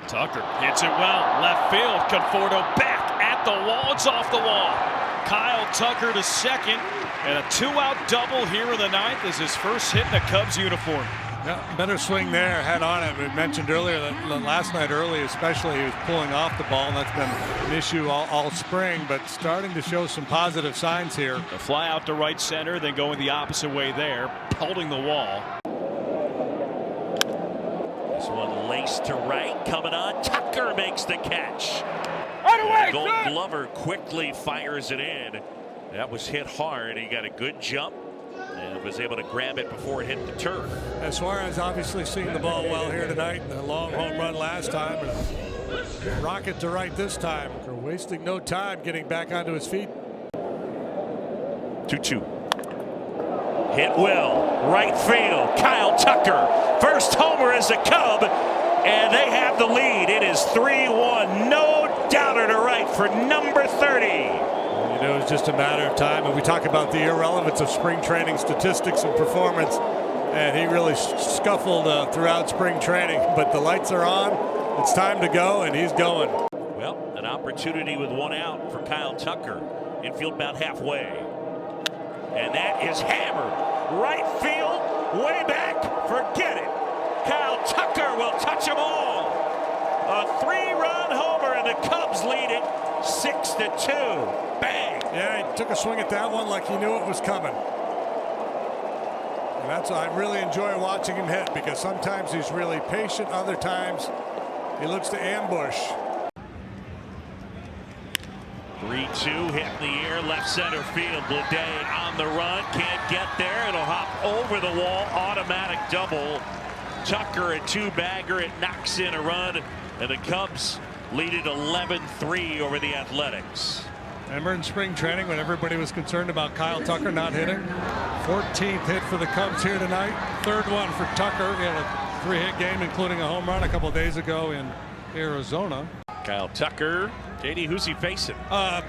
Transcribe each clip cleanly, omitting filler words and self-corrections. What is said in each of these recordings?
Tucker hits it well. Left field. Conforto back at the wall. It's off the wall. Kyle Tucker to second. And a 2-out double here in the ninth is his first hit in a Cubs uniform. Yeah, better swing there, head on it. We mentioned earlier that last night early especially, he was pulling off the ball, and that's been an issue all spring, but starting to show some positive signs here. A fly out to right center, then going the opposite way there, holding the wall. This one laced to right, coming on. Tucker makes the catch. Right away, Gold Glover quickly fires it in. That was hit hard. He got a good jump and was able to grab it before it hit the turf. As Suarez obviously seeing the ball well here tonight. The long home run last time. And rocket to right this time. They're wasting no time getting back onto his feet. 2-2. Hit well. Right field. Kyle Tucker. First homer as a Cub. And they have the lead. It is 3-1. No doubter to right for number 30. You know, it's just a matter of time. And we talk about the irrelevance of spring training statistics and performance. And he really scuffled throughout spring training. But the lights are on. It's time to go, and he's going. Well, an opportunity with one out for Kyle Tucker. Infield about halfway. And that is hammered. Right field, way back. Forget it. Kyle Tucker will touch them all. A 3-run homer, and the Cubs lead it 6-2. Bang! Yeah, he took a swing at that one like he knew it was coming. And that's I really enjoy watching him hit, because sometimes he's really patient, other times he looks to ambush. 3-2 hit in the air, left center field. Bleday on the run, can't get there. It'll hop over the wall, automatic double. Tucker a 2-bagger, it knocks in a run, and the Cubs lead it 11-3 over the Athletics. Remember in spring training when everybody was concerned about Kyle Tucker not hitting? 14th hit for the Cubs here tonight. Third one for Tucker. He had a 3-hit game, including a home run a couple days ago in Arizona. Kyle Tucker. JD, who's he facing?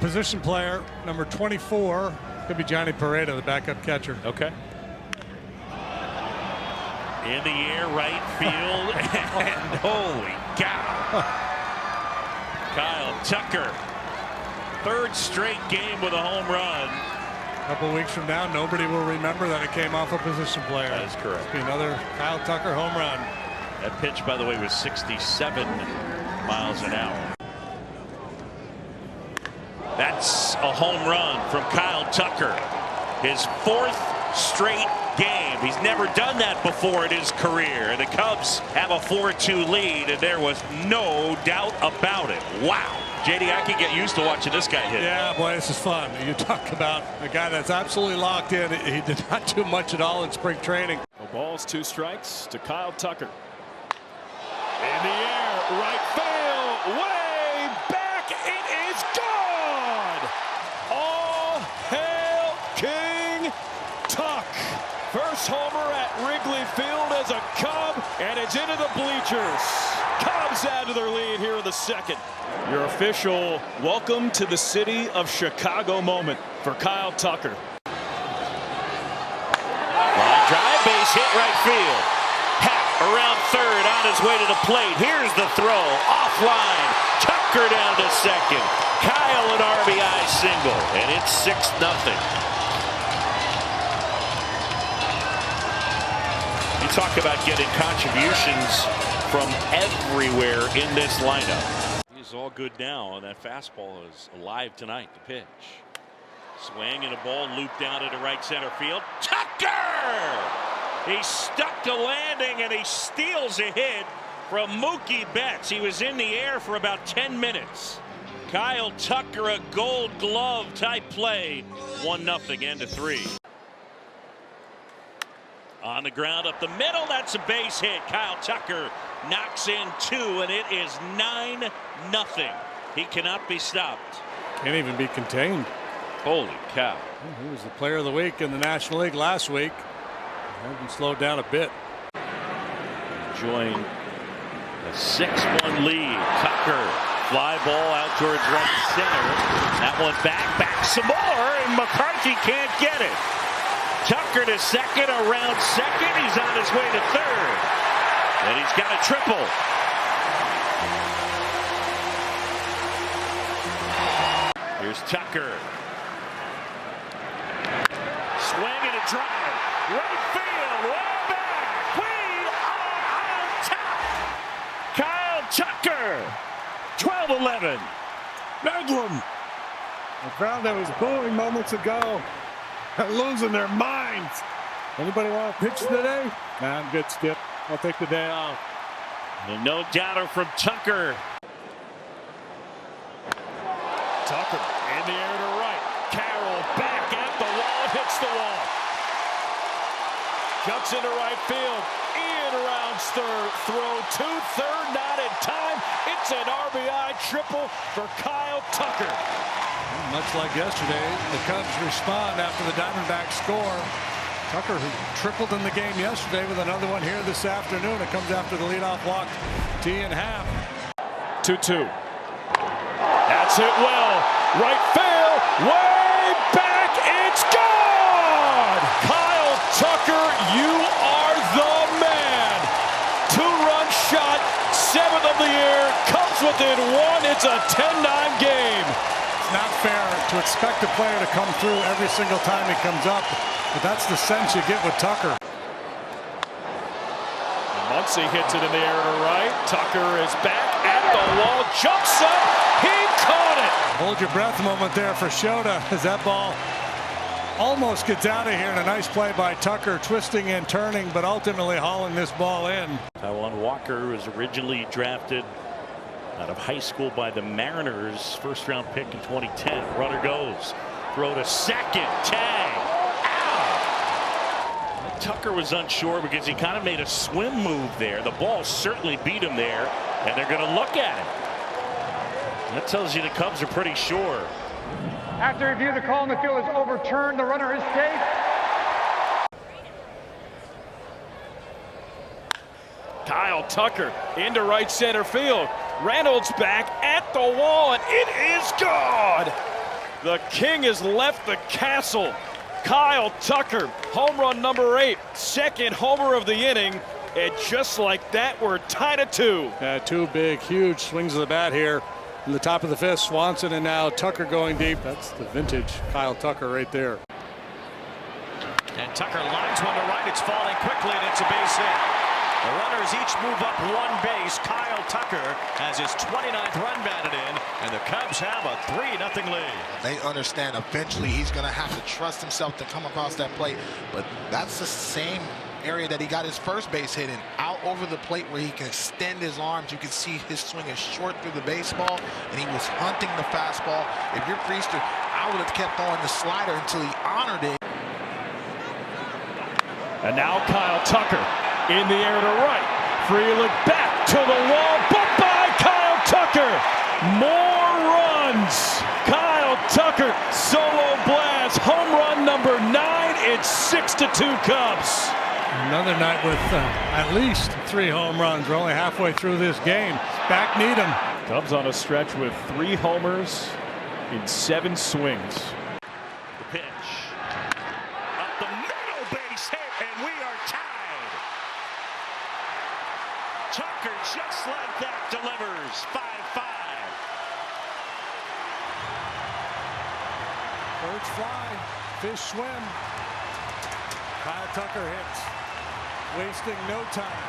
Position player, number 24. Could be Johnny Pareda, the backup catcher. Okay. In the air, right field, and holy cow. Kyle Tucker, third straight game with a home run. A couple weeks from now, nobody will remember that it came off a position player. That is correct. It'll be another Kyle Tucker home run. That pitch, by the way, was 67 miles an hour. That's a home run from Kyle Tucker. His fourth straight game. He's never done that before in his career. The Cubs have a 4-2 lead, and there was no doubt about it. Wow. JD, I can get used to watching this guy hit. Yeah, boy, this is fun. You talk about a guy that's absolutely locked in. He did not do much at all in spring training. No balls, 2 strikes to Kyle Tucker. In the air, right field, way back, it is gone! All hail King Tuck. First homer at Wrigley Field as a Cub, and it's into the bleachers. Cubs add to their lead here in the second. Your official welcome to the city of Chicago moment for Kyle Tucker. Line drive, base hit right field. Happ around third, on his way to the plate. Here's the throw, offline. Tucker down to second. Kyle an RBI single, and it's 6-0. You talk about getting contributions from everywhere in this lineup. He's all good now, and that fastball is alive tonight, the pitch. Swing and a ball looped down into right center field. Tucker! He stuck to landing, and he steals a hit from Mookie Betts. He was in the air for about 10 minutes. Kyle Tucker, a Gold Glove type play. 1-0, end of 3. On the ground up the middle, that's a base hit. Kyle Tucker knocks in 2, and it is 9-0. He cannot be stopped. Can't even be contained. Holy cow. He was the player of the week in the National League last week. Hasn't slowed down a bit. Enjoying a 6-1 lead. Tucker, fly ball out towards right center. That one back some more, and McCarthy can't get it. Tucker to second, around second. He's on his way to third. And he's got a triple. Here's Tucker. Swing and a drive. Right field. Way back. We are on top. Kyle Tucker. 12-11. Bedlam. The crowd that was booing moments ago are losing their minds. Anybody want to pitch today? Nah, I'm good, Skip. I'll take the day off. And no doubter from Tucker. Tucker in the air to right. Carroll back at the wall, hits the wall. Jumps into right field. Ian rounds third. Throw to third, not in time. It's an RBI triple for Kyle Tucker. Much like yesterday, the Cubs respond after the Diamondbacks score. Tucker, who tripled in the game yesterday, with another one here this afternoon. It comes after the leadoff walk. T in half. 2-2. That's hit well. Right field. Way back. It's gone. Kyle Tucker, you are the man. Two-run shot. 7th of the year. Comes within one. It's a 10-9 game. It's not fair to expect a player to come through every single time he comes up, but that's the sense you get with Tucker. Muncy hits it in the air to right. Tucker is back at the wall, jumps up, he caught it. Hold your breath moment there for Shota as that ball almost gets out of here, and a nice play by Tucker, twisting and turning, but ultimately hauling this ball in. Taiwan Walker was originally drafted out of high school by the Mariners, first-round pick in 2010. Runner goes, throw to second, tag, out. Tucker was unsure because he kind of made a swim move there. The ball certainly beat him there, and they're going to look at it. That tells you the Cubs are pretty sure. After review, the call in the field is overturned. The runner is safe. Kyle Tucker into right center field. Reynolds back at the wall, and it is gone. The king has left the castle. Kyle Tucker, home run number 8, second homer of the inning, and just like that, we're tied at 2. Two big, huge swings of the bat here in the top of the 5th. Swanson and now Tucker going deep. That's the vintage Kyle Tucker right there. And Tucker lines one to right. It's falling quickly, and it's a base hit. The runners each move up one base. Kyle Tucker has his 29th run batted in, and the Cubs have a 3-0 lead. They understand eventually he's going to have to trust himself to come across that plate, but that's the same area that he got his first base hit in, out over the plate where he can extend his arms. You can see his swing is short through the baseball, and he was hunting the fastball. If you're Priester, I would have kept throwing the slider until he honored it. And now Kyle Tucker in the air to right. Free look back to the wall, but by Kyle Tucker. More runs. Kyle Tucker, solo blast, home run number 9. It's 6-2 Cubs. Another night with at least 3 home runs. We're only halfway through this game. Back Needham. Cubs on a stretch with 3 homers in 7 swings. The pitch. Up the middle, base hit, and we are tied. Tucker, just like that, delivers. 5-5. Birds fly, fish swim. Kyle Tucker hits, wasting no time.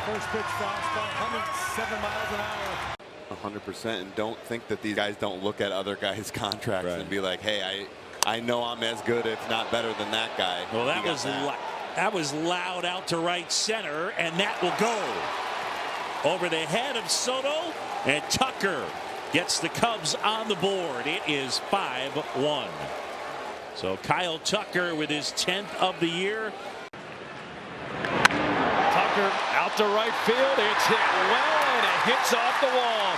First pitch fastball, 107 miles an hour. 100%, and don't think that these guys don't look at other guys' contracts and be like, hey, I know I'm as good, if not better than that guy. Well, that was loud out to right center, and that will go over the head of Soto, and Tucker gets the Cubs on the board. It is 5-1. So Kyle Tucker with his 10th of the year. Tucker out to right field. It's hit well, and it hits off the wall.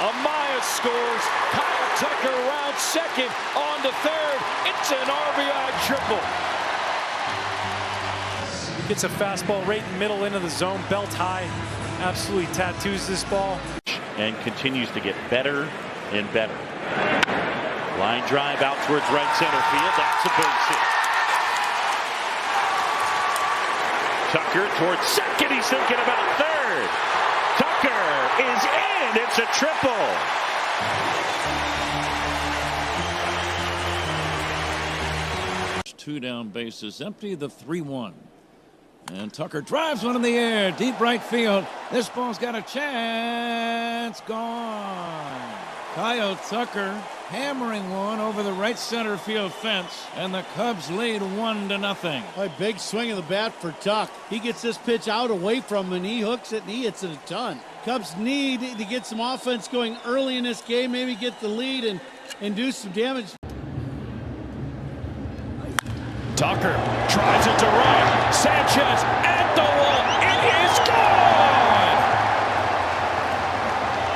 Amaya scores. Kyle Tucker rounds second, on to third. It's an RBI triple. Gets a fastball right in the middle into the zone, belt high. Absolutely tattoos this ball. And continues to get better and better. Line drive out towards right center field. That's a base hit. Tucker towards second. He's thinking about third. Tucker is in. It's a triple. 2 down, bases empty. The 3-1. And Tucker drives one in the air, deep right field. This ball's got a chance. Gone. Kyle Tucker hammering one over the right center field fence, and the Cubs lead 1-0. A big swing of the bat for Tuck. He gets this pitch out away from him, and he hooks it, and he hits it a ton. Cubs need to get some offense going early in this game, maybe get the lead and do some damage. Tucker drives it to right. Sanchez at the wall. It is gone.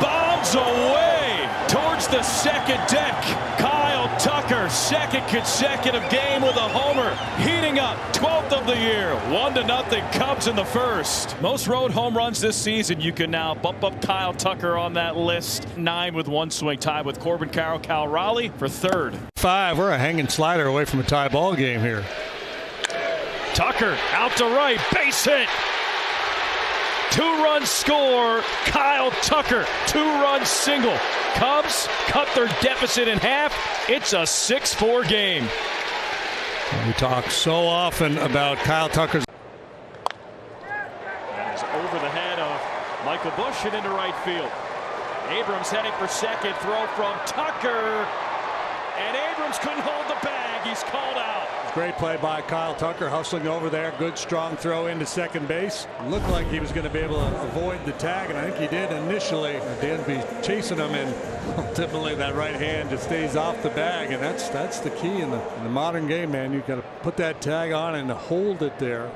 Bombs away towards the second deck. Kyle Tucker, second consecutive game with a homer, heating up, 12th of the year. 1-0 Cubs in the first. Most road home runs this season. You can now bump up Kyle Tucker on that list. 9 with 1 swing, tied with Corbin Carroll, Cal Raleigh for third. 5. We're a hanging slider away from a tie ball game here. Tucker out to right, base hit. 2-run score. Kyle Tucker, 2-run single. Cubs cut their deficit in half. It's a 6-4 game. We talk so often about Kyle Tucker's. That is over the head of Michael Busch and into right field. Abrams heading for second. Throw from Tucker. And Abrams couldn't hold the bag. He's called out. Great play by Kyle Tucker, hustling over there. Good strong throw into second base. Looked like he was going to be able to avoid the tag, and I think he did initially. Dansby chasing him, and ultimately that right hand just stays off the bag, and that's the key in the modern game, man. You've got to put that tag on and hold it there.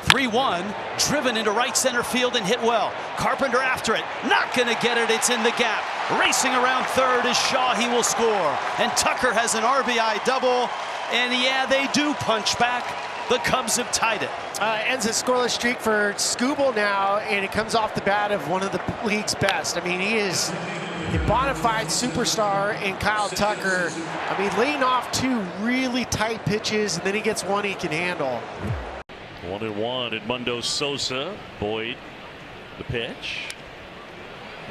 3-1, driven into right center field and hit well. Carpenter after it, not going to get it. It's in the gap. Racing around third is Shaw. He will score. And Tucker has an RBI double. And yeah, they do punch back. The Cubs have tied it. Ends a scoreless streak for Skubal now, and it comes off the bat of one of the league's best. I mean, he is a bona fide superstar in Kyle Tucker. I mean, laying off 2 really tight pitches, and then he gets one he can handle. 1-1 Edmundo Sosa. Boyd, the pitch.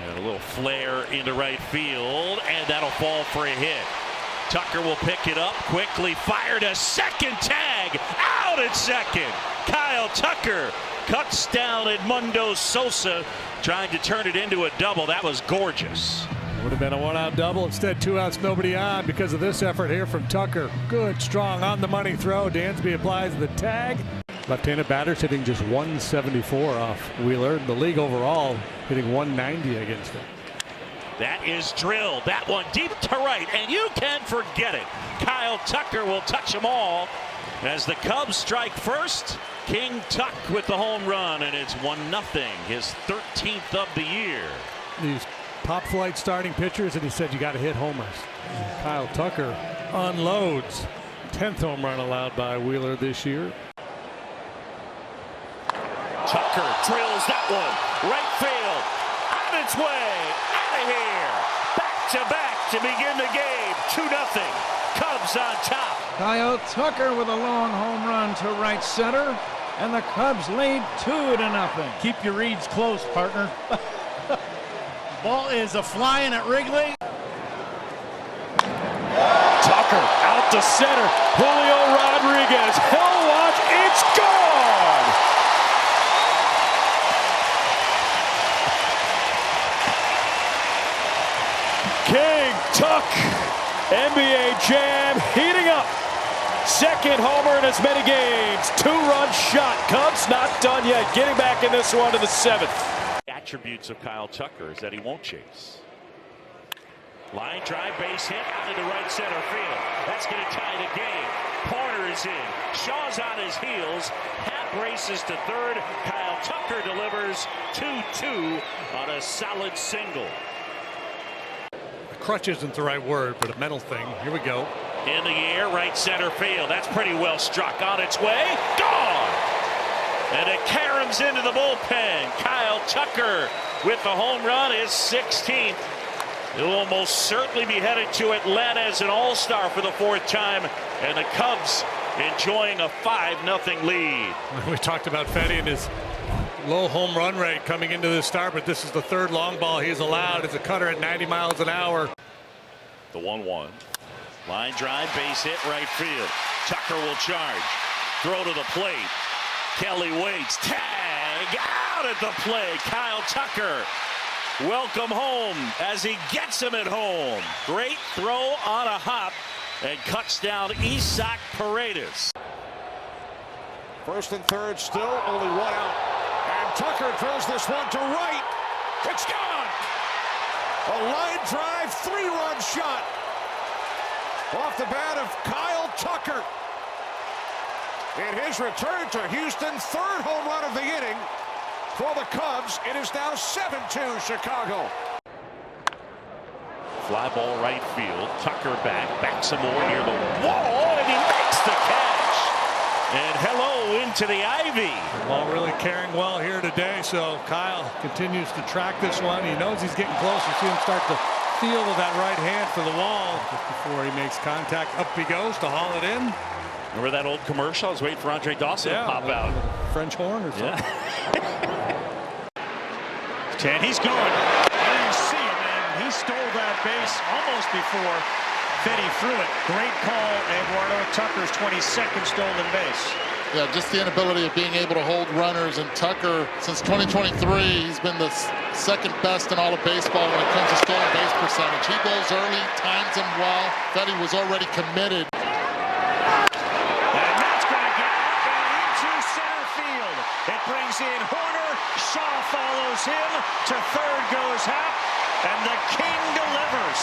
And a little flare into right field, and that'll fall for a hit. Tucker will pick it up quickly, fired a second tag, out at second. Kyle Tucker cuts down Edmundo Sosa, trying to turn it into a double. That was gorgeous. Would have been a 1-out double. Instead, 2 outs, nobody on because of this effort here from Tucker. Good, strong, on-the-money throw. Dansby applies the tag. Left-handed batters hitting just 174 off Wheeler. The league overall hitting 190 against him. That is drilled. That one deep to right, and you can forget it. Kyle Tucker will touch them all as the Cubs strike first. King Tuck with the home run, and it's 1-0, his 13th of the year. These top flight starting pitchers, and he said you got to hit homers. Kyle Tucker unloads. 10th home run allowed by Wheeler this year. Tucker drills that one. Right field. On its way. Out of here. Back to begin the game. 2-0. Cubs on top. Kyle Tucker with a long home run to right center, and the Cubs lead 2-0. Keep your reads close, partner. Ball is a-flying at Wrigley. Tucker out to center. Julio Rodriguez. He'll watch. It's gone. King Tuck. NBA Jam heating up. Second homer in as many games. 2-run shot. Cubs not done yet. Getting back in this one to the 7th. Attributes of Kyle Tucker is that he won't chase. Line drive, base hit out into right center field. That's going to tie the game. Corner is in. Shaw's on his heels. Happ races to third. Kyle Tucker delivers 2-2 on a solid single. Crutch isn't the right word, but a mental thing. Here we go. In the air, right center field. That's pretty well struck. On its way. Gone! And it caroms into the bullpen. Kyle Tucker with the home run, his 16th. He'll almost certainly be headed to Atlanta as an all-star for the 4th time. And the Cubs enjoying a 5-0 lead. We talked about Fetty and his low home run rate coming into this start, but this is the 3rd long ball he's allowed. It's a cutter at 90 miles an hour. The 1-1. Line drive, base hit, right field. Tucker will charge. Throw to the plate. Kelly waits. Tag out at the play. Kyle Tucker. Welcome home as he gets him at home. Great throw on a hop and cuts down Isaac Paredes. First and third, still only one out. And Tucker throws this one to right. It's gone. A line drive, 3-run shot off the bat of Kyle Tucker. In his return to Houston, third home run of the inning for the Cubs. It is now 7-2 Chicago. Fly ball right field. Tucker back some more near the wall, and he makes the catch. And hello into the ivy. Ball really carrying well here today, so Kyle continues to track this one. He knows he's getting close. You see him start to feel with that right hand for the wall. Just before he makes contact, up he goes to haul it in. Remember that old commercial? I was waiting for Andre Dawson to pop out. French horn or something. And he's going. There you see it, man. He stole that base almost before Fetty threw it. Great call, Eduardo. Tucker's 22nd stolen base. Yeah, just the inability of being able to hold runners. And Tucker, since 2023, he's been the second best in all of baseball when it comes to stolen base percentage. He goes early, times him well. Fetty was already committed. It brings in Horner. Shaw follows him. To third goes Happ. And the King delivers.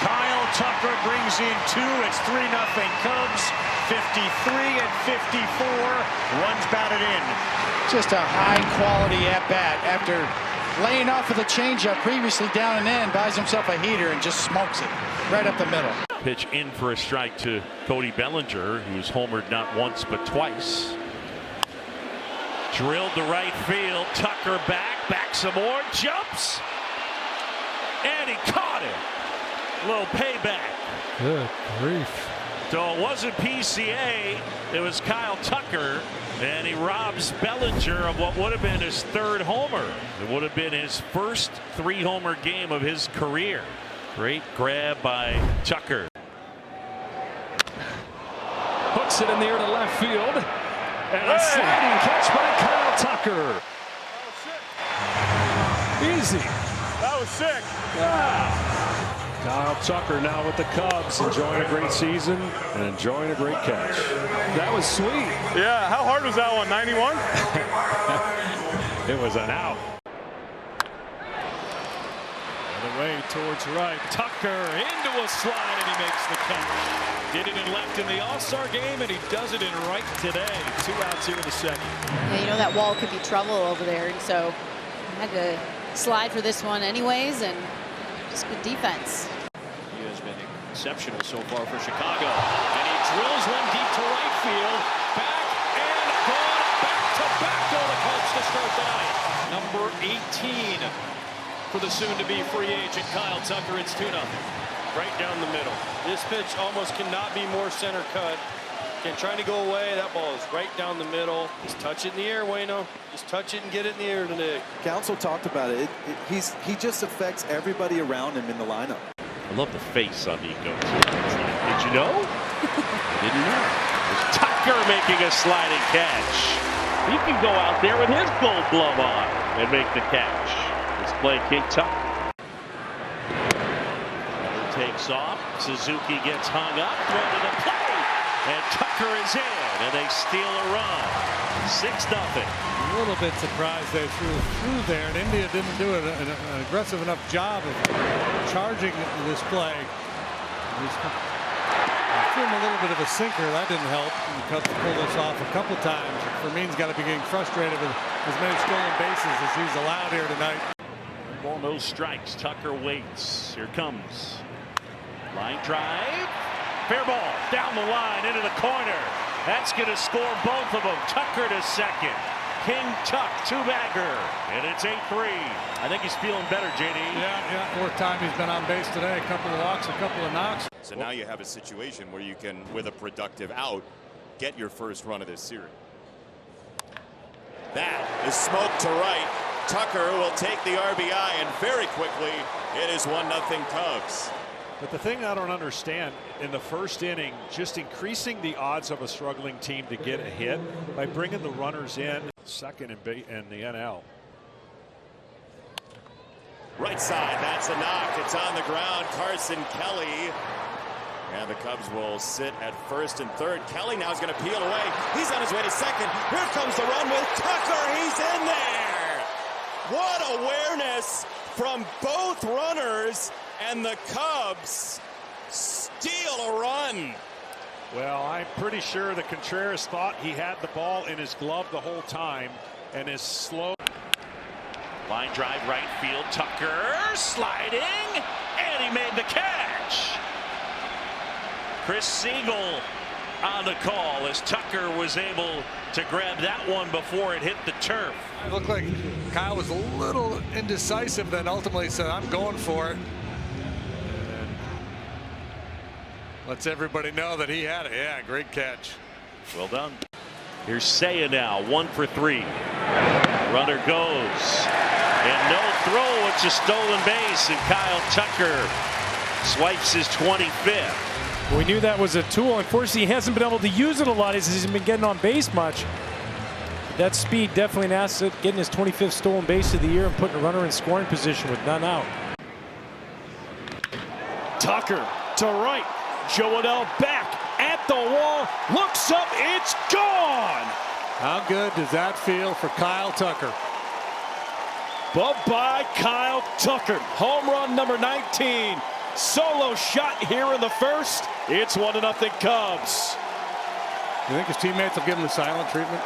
Kyle Tucker brings in 2. It's 3-0 Cubs. 53 and 54. Runs batted in. Just a high-quality at-bat after laying off of the changeup previously down and in, buys himself a heater and just smokes it right up the middle. Pitch in for a strike to Cody Bellinger, who's homered not once but twice. Drilled to right field. Tucker back some more. Jumps. And he caught it. Little payback. Good grief. So it wasn't PCA. It was Kyle Tucker. And he robs Bellinger of what would have been his third homer. It would have been his first 3-homer game of his career. Great grab by Tucker. Hooks it in the air to left field. And a sliding catch by Kyle Tucker. Easy. That was sick. Kyle Tucker now with the Cubs, enjoying a great season and enjoying a great catch. That was sweet. Yeah, how hard was that one? 91? It was an out. The way towards right. Tucker into a slide, and he makes the catch. Did it in left in the All-Star game, and he does it in right today. 2 outs here in the second. Yeah, you know that wall could be trouble over there, and so I had to slide for this one anyways, and just good defense. He has been exceptional so far for Chicago, and he drills one deep to right field. Back and gone. Back-to-back go the Cubs to start the night. Number 18 for the soon-to-be free agent Kyle Tucker. It's 2-0. Right down the middle. This pitch almost cannot be more center cut. Again, trying to go away. That ball is right down the middle. Just touch it in the air, Wayno. Just touch it and get it in the air today. Council talked about it. He just affects everybody around him in the lineup. I love the face on Nico. Did you know? I didn't know. It's Tucker making a sliding catch. He can go out there with his gold glove on and make the catch. Let's play King Tucker. Takes off. Suzuki gets hung up. Throw to the plate. And Tucker is in. And they steal a run. 6-0. A little bit surprised they threw there. And India didn't do an aggressive enough job of charging this play. Threw him a little bit of a sinker. That didn't help. And the Cubs pulled this off a couple times. Fermin's got to be getting frustrated with as many stolen bases as he's allowed here tonight. Ball, no strikes. Tucker waits. Here comes. Line drive. Fair ball. Down the line into the corner. That's going to score both of them. Tucker to second. King Tuck, 2-bagger. And it's 8-3. I think he's feeling better, JD. Yeah. Fourth time he's been on base today. A couple of walks, a couple of knocks. So now you have a situation where you can, with a productive out, get your first run of this series. That is smoked to right. Tucker will take the RBI, and very quickly it is 1-0 Cubs. But the thing I don't understand, in the first inning, just increasing the odds of a struggling team to get a hit by bringing the runners in, second in the NL. Right side, that's a knock. It's on the ground. Carson Kelly. And the Cubs will sit at first and third. Kelly now is going to peel away. He's on his way to second. Here comes the run with Tucker. He's in there. What awareness from both runners. And the Cubs steal a run. Well, I'm pretty sure that Contreras thought he had the ball in his glove the whole time and is slow. Line drive right field. Tucker sliding, and he made the catch. Chris Siegel on the call as Tucker was able to grab that one before it hit the turf. It looked like Kyle was a little indecisive, then ultimately said, I'm going for it. Lets everybody know that he had it. Yeah, great catch. Well done. Here's Seiya now, 1 for 3. Runner goes. And no throw, it's a stolen base, and Kyle Tucker swipes his 25th. We knew that was a tool. Unfortunately, he hasn't been able to use it a lot as he's been getting on base much. That speed definitely an asset, getting his 25th stolen base of the year and putting a runner in scoring position with none out. Tucker to right. Joadell back at the wall, looks up, it's gone! How good does that feel for Kyle Tucker? Bye-bye, Kyle Tucker. Home run number 19. Solo shot here in the first. It's 1-0 Cubs. You think his teammates will give him the silent treatment?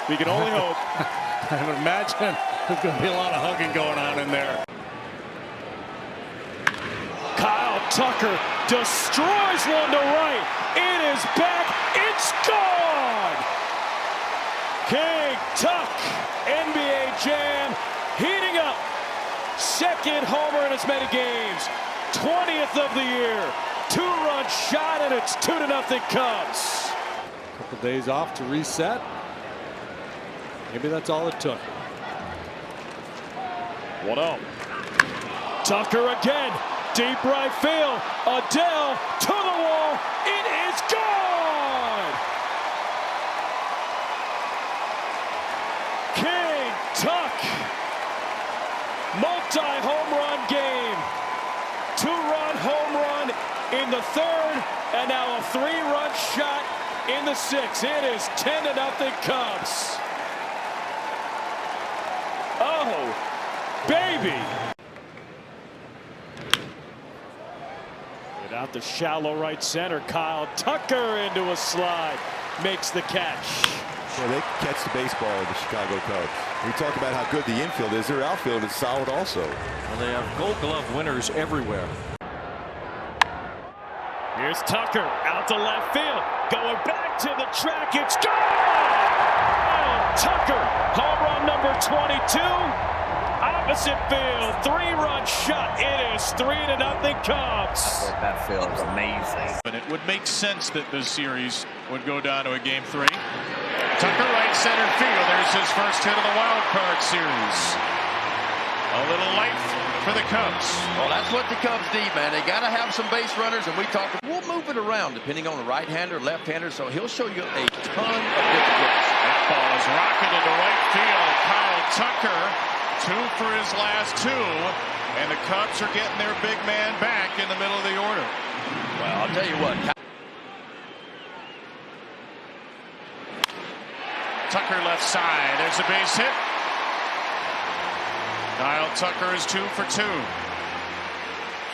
We can only hope. I would imagine there's going to be a lot of hugging going on in there. Kyle Tucker destroys one to right. It is back. It's gone. King Tuck, NBA Jam, heating up. Second homer in as many games. 20th of the year. 2-run shot, and it's 2-0 Cubs. A couple days off to reset. Maybe that's all it took. 1-0. Tucker again. Deep right field. Adele to the wall. It is gone. King Tuck. Multi-home run game. 2-run home run in the third, and now a 3-run shot in the sixth. It is 10-0 Cubs. Oh, baby. Out the shallow right center. Kyle Tucker into a slide. Makes the catch. Well, they can catch the baseball of the Chicago Cubs. We talk about how good the infield is. Their outfield is solid also. Well, they have Gold Glove winners everywhere. Here's Tucker out to left field. Going back to the track. It's gone! Kyle Tucker. Home run number 22. Opposite field, 3-run shot. It is 3-0 Cubs. That feels amazing. And it would make sense that this series would go down to a game 3. Tucker right center field. There's his first hit of the wild card series. A little life for the Cubs. Well, that's what the Cubs need, man. They got to have some base runners, and we'll move it around depending on the right-hander, left-hander, so he'll show you a ton of different looks. That ball is rocketed to right field. Kyle Tucker, 2 for his last 2, and the Cubs are getting their big man back in the middle of the order. Well, I'll tell you what. Tucker left side. There's a base hit. Kyle Tucker is 2 for 2.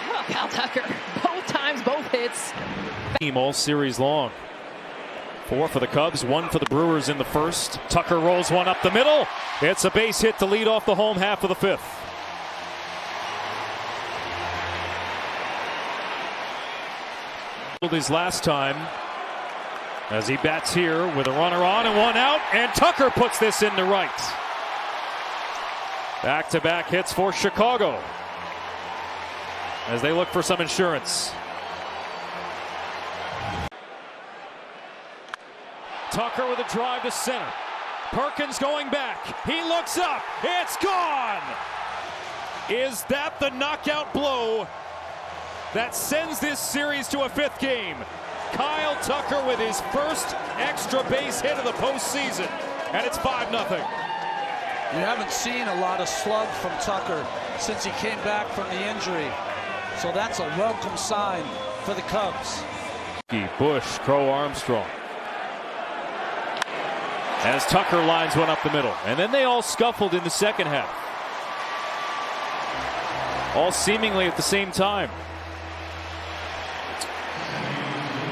Well, Kyle Tucker, both times, both hits. Team all series long. 4 for the Cubs, 1 for the Brewers in the first. Tucker rolls one up the middle. It's a base hit to lead off the home half of the 5th. His last time as he bats here with a runner on and 1 out, and Tucker puts this into right. Back-to-back hits for Chicago as they look for some insurance. Tucker with a drive to center. Perkins going back. He looks up. It's gone. Is that the knockout blow that sends this series to a 5th game. Kyle Tucker with his first extra base hit of the postseason, and it's 5-0. You haven't seen a lot of slug from Tucker since he came back from the injury, so that's a welcome sign for the Cubs. Bush, Crow, Armstrong. As Tucker lines one up the middle, and then they all scuffled in the second half. All seemingly at the same time.